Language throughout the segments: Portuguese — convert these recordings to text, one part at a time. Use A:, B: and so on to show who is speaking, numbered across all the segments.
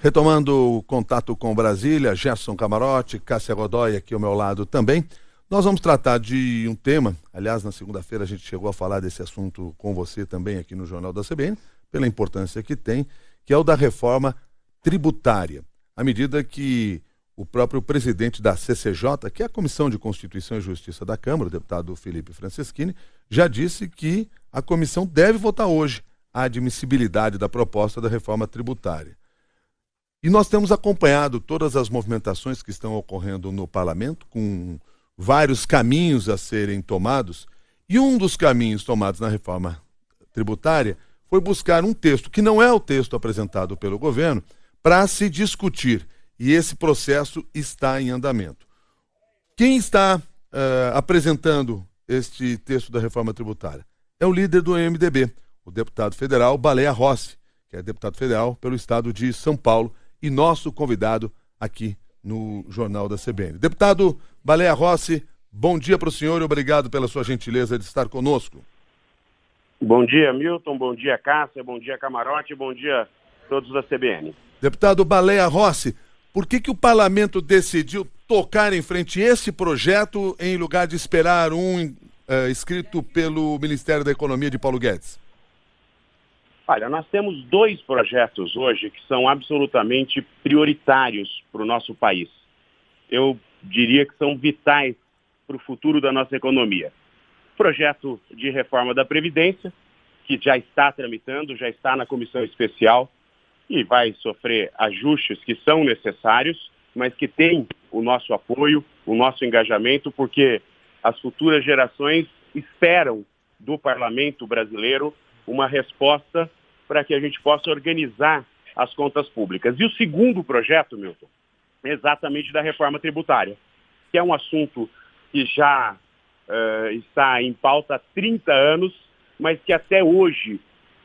A: Retomando o contato com Brasília, Gerson Camarote, Cássia Godoy aqui ao meu lado também. Nós vamos tratar de um tema, aliás, na segunda-feira a gente chegou a falar desse assunto com você também aqui no Jornal da CBN, pela importância que tem, que é o da reforma tributária. À medida que o próprio presidente da CCJ, que é a Comissão de Constituição e Justiça da Câmara, o deputado Felipe Francischini, já disse que a comissão deve votar hoje a admissibilidade da proposta da reforma tributária. E nós temos acompanhado todas as movimentações que estão ocorrendo no parlamento, com vários caminhos a serem tomados, e um dos caminhos tomados na reforma tributária foi buscar um texto, que não é o texto apresentado pelo governo, para se discutir, e esse processo está em andamento. Quem está apresentando este texto da reforma tributária? É o líder do MDB, o deputado federal Baleia Rossi, que é deputado federal pelo estado de São Paulo, e nosso convidado aqui no Jornal da CBN. Deputado Baleia Rossi, bom dia para o senhor e obrigado pela sua gentileza de estar conosco.
B: Bom dia, Milton, bom dia, Cássia, bom dia, Camarote, bom dia a todos da CBN.
A: Deputado Baleia Rossi, por que o parlamento decidiu tocar em frente esse projeto em lugar de esperar um escrito pelo Ministério da Economia de Paulo Guedes?
B: Olha, nós temos dois projetos hoje que são absolutamente prioritários para o nosso país. Eu diria que são vitais para o futuro da nossa economia. Projeto de reforma da Previdência, que já está tramitando, já está na comissão especial e vai sofrer ajustes que são necessários, mas que tem o nosso apoio, o nosso engajamento, porque as futuras gerações esperam do parlamento brasileiro uma resposta para que a gente possa organizar as contas públicas. E o segundo projeto, Milton, é exatamente da reforma tributária, que é um assunto que já está em pauta há 30 anos, mas que até hoje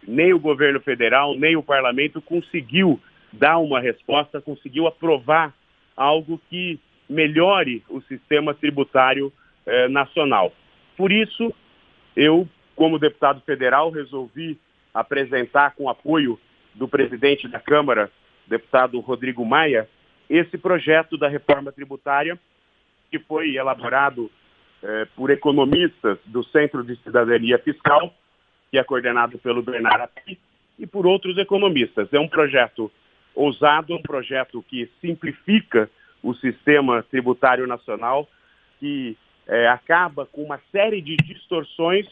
B: nem o governo federal, nem o parlamento conseguiu dar uma resposta, conseguiu aprovar algo que melhore o sistema tributário nacional. Por isso, eu, como deputado federal, resolvi apresentar com apoio do presidente da Câmara, deputado Rodrigo Maia, esse projeto da reforma tributária que foi elaborado por economistas do Centro de Cidadania Fiscal, que é coordenado pelo Bernardo Api, e por outros economistas. É um projeto ousado, um projeto que simplifica o sistema tributário nacional, que acaba com uma série de distorções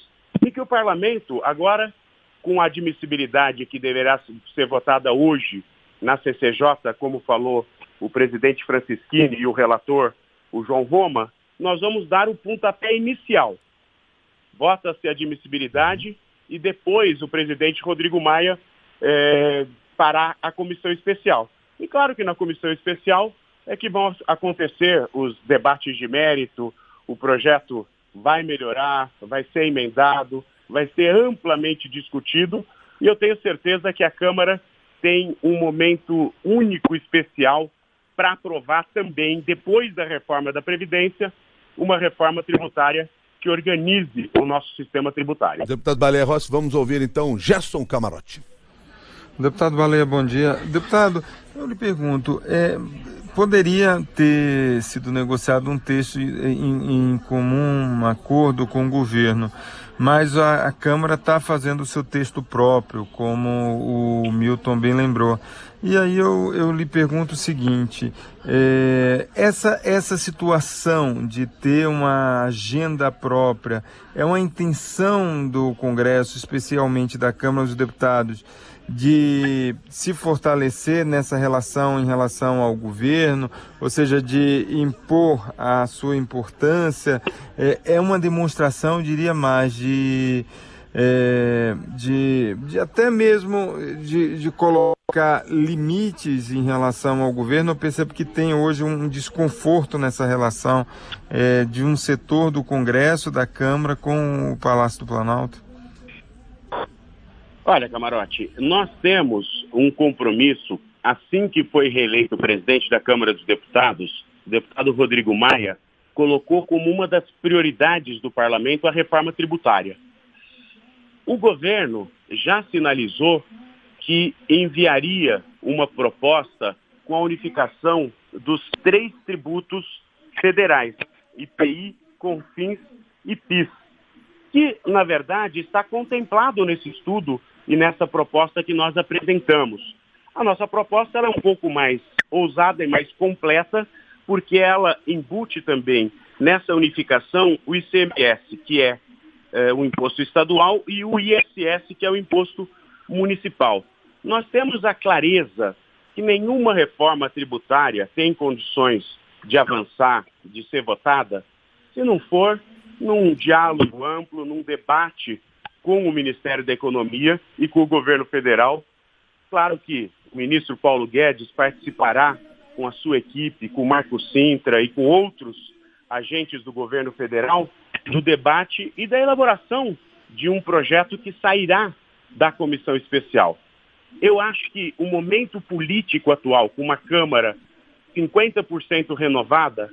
B: e que o parlamento agora, com a admissibilidade que deverá ser votada hoje na CCJ, como falou o presidente Francischini e o relator, o João Roma, nós vamos dar o pontapé inicial. Vota-se a admissibilidade e depois o presidente Rodrigo Maia fará a comissão especial. E claro que na comissão especial é que vão acontecer os debates de mérito, o projeto vai melhorar, vai ser emendado, vai ser amplamente discutido e eu tenho certeza que a Câmara tem um momento único, especial, para aprovar também, depois da reforma da Previdência, uma reforma tributária que organize o nosso sistema tributário.
A: Deputado Baleia Rossi, vamos ouvir então Gerson Camarote.
C: Deputado Baleia, bom dia. Deputado, eu lhe pergunto, poderia ter sido negociado um texto em comum acordo com o governo, mas a Câmara está fazendo o seu texto próprio, como o Milton bem lembrou. E aí eu lhe pergunto o seguinte, essa situação de ter uma agenda própria é uma intenção do Congresso, especialmente da Câmara dos Deputados, de se fortalecer nessa relação em relação ao governo, ou seja, de impor a sua importância, é uma demonstração, eu diria mais, de até mesmo de colocar limites em relação ao governo. Eu percebo que tem hoje um desconforto nessa relação de um setor do Congresso, da Câmara, com o Palácio do Planalto.
B: Olha, Camarote, nós temos um compromisso, assim que foi reeleito o presidente da Câmara dos Deputados, o deputado Rodrigo Maia, colocou como uma das prioridades do parlamento a reforma tributária. O governo já sinalizou que enviaria uma proposta com a unificação dos 3 tributos federais, IPI, CONFINS e PIS, que, na verdade, está contemplado nesse estudo e nessa proposta que nós apresentamos. A nossa proposta era um pouco mais ousada e mais completa, porque ela embute também nessa unificação o ICMS, que é o imposto estadual, e o ISS, que é o imposto municipal. Nós temos a clareza que nenhuma reforma tributária tem condições de avançar, de ser votada, se não for num diálogo amplo, num debate com o Ministério da Economia e com o governo federal. Claro que o ministro Paulo Guedes participará com a sua equipe, com o Marco Sintra e com outros agentes do governo federal, do debate e da elaboração de um projeto que sairá da comissão especial. Eu acho que o momento político atual, com uma Câmara 50% renovada,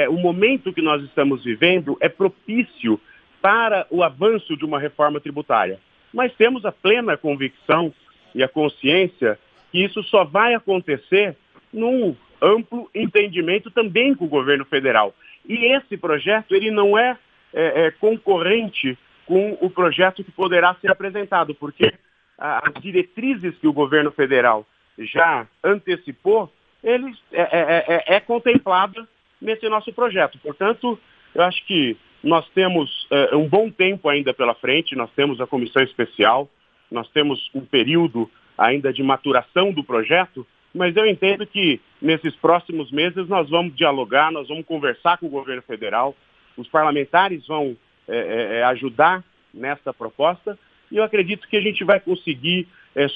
B: o momento que nós estamos vivendo é propício para o avanço de uma reforma tributária. Mas temos a plena convicção e a consciência que isso só vai acontecer num amplo entendimento também com o governo federal. E esse projeto ele não é concorrente com o projeto que poderá ser apresentado, porque as diretrizes que o governo federal já antecipou, ele é contemplada nesse nosso projeto. Portanto, eu acho que nós temos um bom tempo ainda pela frente, nós temos a comissão especial, nós temos um período ainda de maturação do projeto, mas eu entendo que nesses próximos meses nós vamos dialogar, nós vamos conversar com o governo federal, os parlamentares vão ajudar nessa proposta, e eu acredito que a gente vai conseguir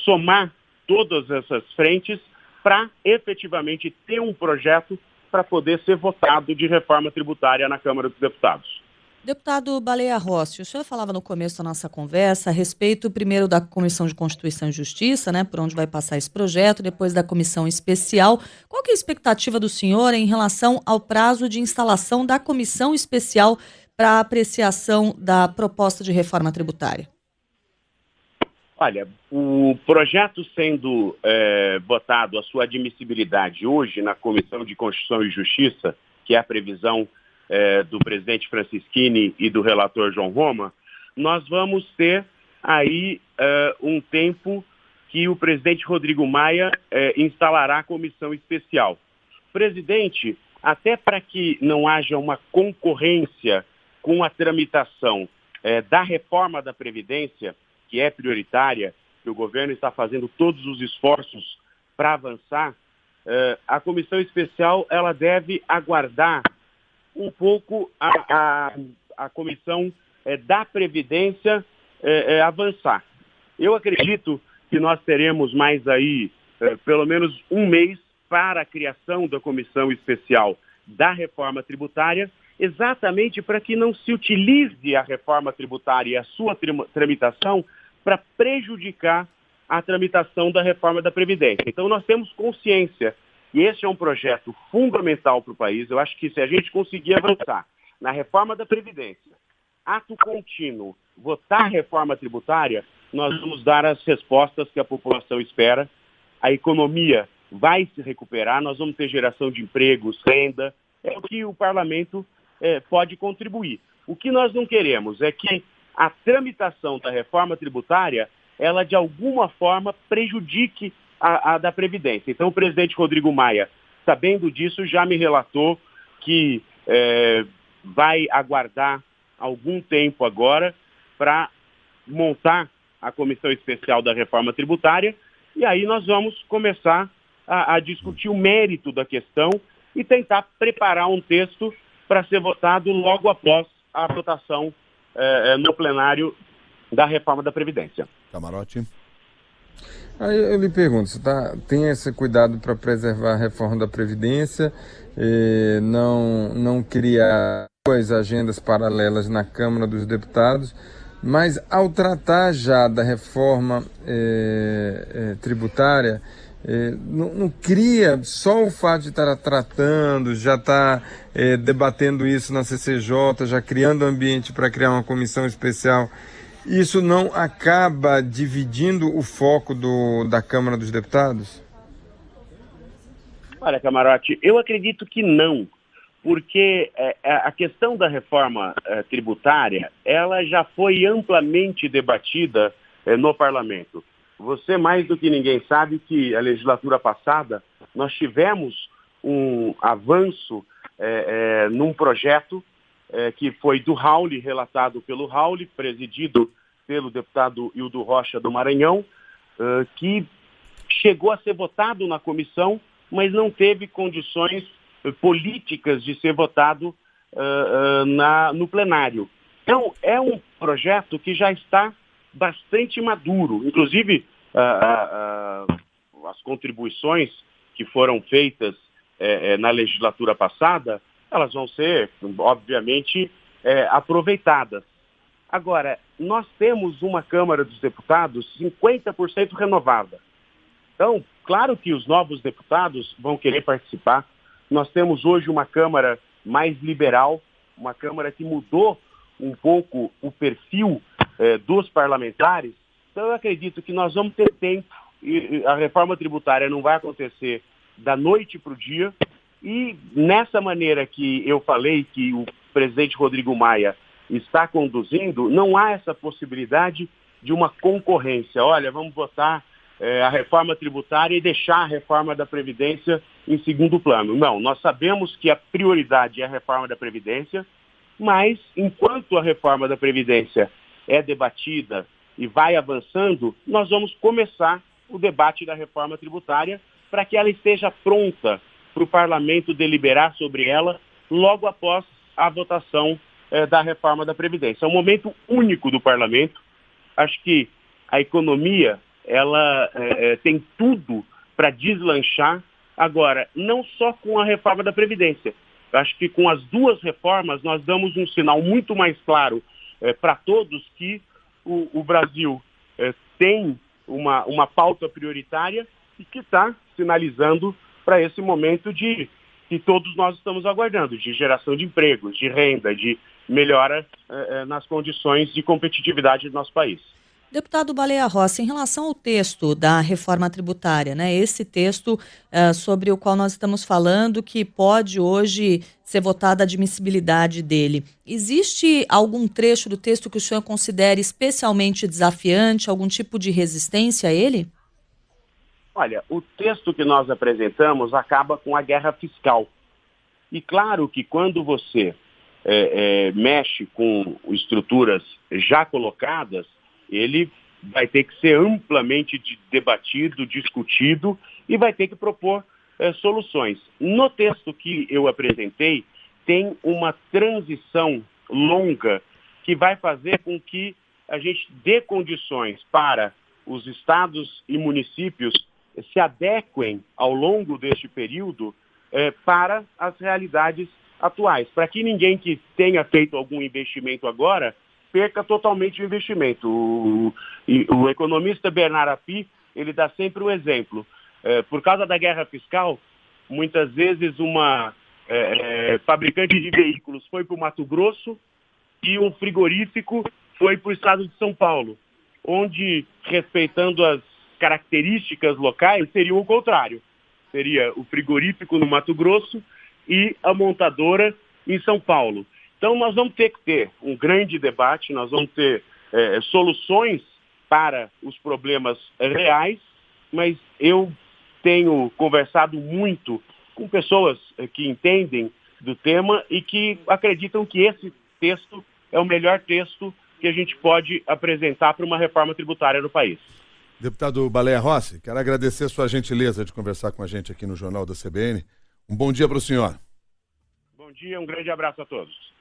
B: somar todas essas frentes para efetivamente ter um projeto para poder ser votado de reforma tributária na Câmara dos Deputados.
D: Deputado Baleia Rossi, o senhor falava no começo da nossa conversa a respeito primeiro da Comissão de Constituição e Justiça, né, por onde vai passar esse projeto, depois da Comissão Especial. Qual que é a expectativa do senhor em relação ao prazo de instalação da Comissão Especial para apreciação da proposta de reforma tributária?
B: Olha, o projeto sendo votado, a sua admissibilidade hoje na Comissão de Constituição e Justiça, que é a previsão do presidente Francisquini e do relator João Roma, nós vamos ter aí um tempo que o presidente Rodrigo Maia instalará a comissão especial. Presidente, até para que não haja uma concorrência com a tramitação da reforma da Previdência, que é prioritária, que o governo está fazendo todos os esforços para avançar, a comissão especial ela deve aguardar um pouco a comissão da Previdência avançar. Eu acredito que nós teremos mais aí pelo menos um mês para a criação da comissão especial da reforma tributária, exatamente para que não se utilize a reforma tributária e a sua tramitação para prejudicar a tramitação da reforma da Previdência. Então nós temos consciência que esse é um projeto fundamental para o país. Eu acho que se a gente conseguir avançar na reforma da Previdência, ato contínuo, votar a reforma tributária, nós vamos dar as respostas que a população espera, a economia vai se recuperar, nós vamos ter geração de empregos, renda, é o que o parlamento pode contribuir. O que nós não queremos é que a tramitação da reforma tributária, ela de alguma forma prejudique a da Previdência. Então o presidente Rodrigo Maia, sabendo disso, já me relatou que vai aguardar algum tempo agora para montar a comissão especial da reforma tributária, e aí nós vamos começar a discutir o mérito da questão e tentar preparar um texto para ser votado logo após a votação no plenário da reforma da Previdência.
A: Camarote.
C: Aí eu lhe pergunto, você tem esse cuidado para preservar a reforma da Previdência, não criar agendas paralelas na Câmara dos Deputados, mas ao tratar já da reforma tributária, não cria só o fato de estar tratando, já estar debatendo isso na CCJ, já criando ambiente para criar uma comissão especial, isso não acaba dividindo o foco da Câmara dos Deputados?
B: Olha, Camarote, eu acredito que não, porque a questão da reforma tributária, ela já foi amplamente debatida no parlamento. Você, mais do que ninguém, sabe que a legislatura passada nós tivemos um avanço num projeto que foi do Rauli, relatado pelo Rauli, presidido pelo deputado Hildo Rocha do Maranhão, que chegou a ser votado na comissão, mas não teve condições políticas de ser votado no plenário. Então, é um projeto que já está bastante maduro. Inclusive, as contribuições que foram feitas na legislatura passada, elas vão ser, obviamente, aproveitadas. Agora, nós temos uma Câmara dos Deputados 50% renovada. Então, claro que os novos deputados vão querer participar. Nós temos hoje uma Câmara mais liberal, uma Câmara que mudou um pouco o perfil dos parlamentares. Então, eu acredito que nós vamos ter tempo, e a reforma tributária não vai acontecer da noite para o dia, e nessa maneira que eu falei que o presidente Rodrigo Maia está conduzindo, não há essa possibilidade de uma concorrência. Olha, vamos votar a reforma tributária e deixar a reforma da Previdência em segundo plano. Não, nós sabemos que a prioridade é a reforma da Previdência, mas enquanto a reforma da Previdência é debatida e vai avançando, nós vamos começar o debate da reforma tributária para que ela esteja pronta para o parlamento deliberar sobre ela logo após a votação da reforma da Previdência. É um momento único do parlamento. Acho que a economia ela tem tudo para deslanchar. Agora, não só com a reforma da Previdência. Eu acho que com as duas reformas nós damos um sinal muito mais claro para todos que o Brasil tem uma pauta prioritária e que está sinalizando para esse momento que todos nós estamos aguardando, de geração de empregos, de renda, de melhora nas condições de competitividade do nosso país.
D: Deputado Baleia Rossi, em relação ao texto da reforma tributária, né, esse texto sobre o qual nós estamos falando, que pode hoje ser votada a admissibilidade dele, existe algum trecho do texto que o senhor considere especialmente desafiante, algum tipo de resistência a ele?
B: Olha, o texto que nós apresentamos acaba com a guerra fiscal. E claro que quando você mexe com estruturas já colocadas, ele vai ter que ser amplamente debatido, discutido e vai ter que propor soluções. No texto que eu apresentei, tem uma transição longa que vai fazer com que a gente dê condições para os estados e municípios se adequem ao longo deste período para as realidades atuais, para que ninguém que tenha feito algum investimento agora perca totalmente o investimento. O economista Bernard Api, ele dá sempre um exemplo. Por causa da guerra fiscal, muitas vezes uma fabricante de veículos foi para o Mato Grosso e um frigorífico foi para o estado de São Paulo, onde, respeitando as características locais, seria o contrário. Seria o frigorífico no Mato Grosso e a montadora em São Paulo. Então, nós vamos ter que ter um grande debate, nós vamos ter soluções para os problemas reais, mas eu tenho conversado muito com pessoas que entendem do tema e que acreditam que esse texto é o melhor texto que a gente pode apresentar para uma reforma tributária no país.
A: Deputado Baleia Rossi, quero agradecer a sua gentileza de conversar com a gente aqui no Jornal da CBN. Um bom dia para o senhor.
B: Bom dia, um grande abraço a todos.